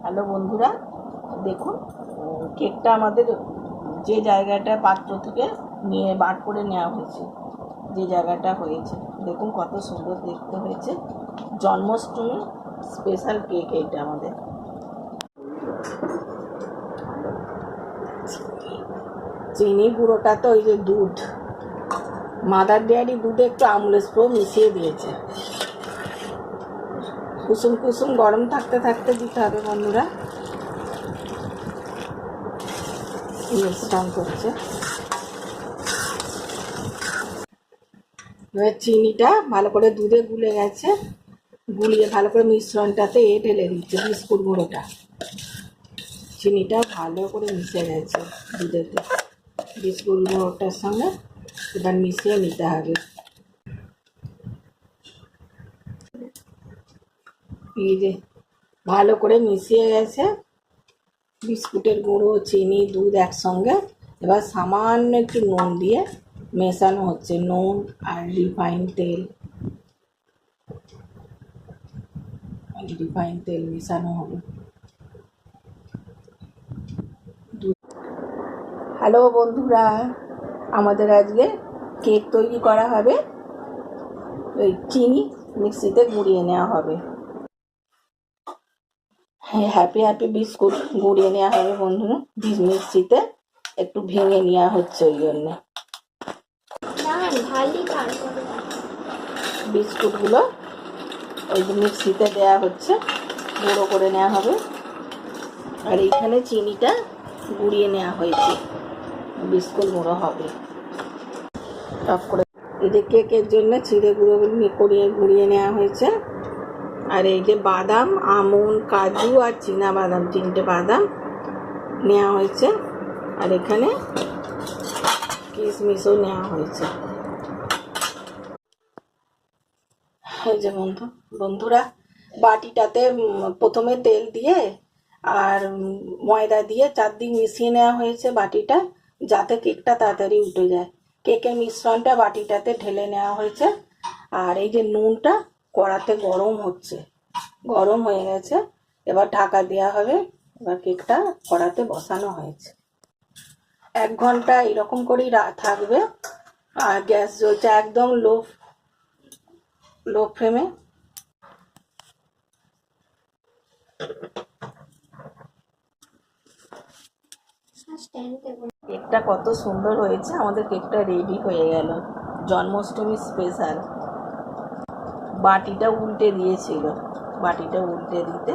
Hello বন্ধুরা, দেখুন কেকটা আমাদের যে জায়গাটা পাত্র থেকে নিয়ে বার করে নেওয়া হয়েছে, যে জায়গাটা হয়েছে দেখুন কত সুন্দর দেখতে হয়েছে। জন্মাষ্টমী স্পেশাল কেক এইটা আমাদের। চিনি গুঁড়োটা তো ওই যে দুধ, মাদার ডেয়ারি দুধে একটু আমুল স্প্রে মিশিয়ে দিয়েছে। কুসুম কুসুম গরম থাকতে থাকতে দিতে হবে বন্ধুরা। মিশ্রণ করছে, এবার চিনিটা ভালো করে দুধে গুলে গেছে, গুলিয়ে ভালো করে মিশ্রণটাতে ঢেলে দিচ্ছে বিস্কুট গুঁড়োটা। চিনিটা ভালো করে মিশে গেছে দুধেতে, বিস্কুট গুঁড়োটার সঙ্গে এবার মিশিয়ে নিতে হবে। এই যে ভালো করে মিশিয়ে গেছে বিস্কুটের গুঁড়ো, চিনি, দুধ একসঙ্গে। এবার সামান্য একটু নুন দিয়ে মেশানো হচ্ছে, নুন আর রিফাইন তেল মেশানো হবে। হ্যালো বন্ধুরা, আমাদের আজকে কেক তৈরি করা হবে। ওই চিনি মিক্সিতে গুঁড়িয়ে নেওয়া হবে। হ্যাঁ, হ্যাপি বিস্কুট গুঁড়িয়ে নেওয়া হবে বন্ধুরা, মিক্সিতে একটু ভেঙে নেওয়া হচ্ছে। ওই জন্য বিস্কুটগুলো ওই মিক্সিতে দেওয়া হচ্ছে, গুঁড়ো করে নেওয়া হবে। আর এইখানে চিনিটা গুঁড়িয়ে নেওয়া হয়েছে, বিস্কুট গুঁড়ো হবে টপ করে। এই যে কেকের জন্য চিড়ে গুঁড়িয়ে নেওয়া হয়েছে। আর এই যে বাদাম, আমন্ড, কাজু আর চীনা বাদাম, 3টে বাদাম নেওয়া হয়েছে। আর এখানে কিশমিশও নেওয়া হয়েছে। এই যে বন্ধুরা, বাটিটাতে প্রথমে তেল দিয়ে আর ময়দা দিয়ে চারদিক মিশিয়ে নেওয়া হয়েছে বাটিটা, যাতে কেকটা তাড়াতাড়ি উঠে যায়। কেকের মিশ্রণটা বাটিটাতে ঢেলে নেওয়া হয়েছে। আর এই যে নুনটা কড়াতে গরম হয়ে গেছে, এবার ঢাকা দেওয়া হবে। এবার কেকটা কড়াতে বসানো হয়েছে। 1 ঘন্টা এরকম করেই থাকবে। আর গ্যাস জ্বলছে একদম লো ফ্লেমে। কেকটা কত সুন্দর হয়েছে, আমাদের কেকটা রেডি হয়ে গেল। জন্মাষ্টমী স্পেশাল। বাটিটা উল্টে দিয়েছিল, বাটিটা উল্টে দিতে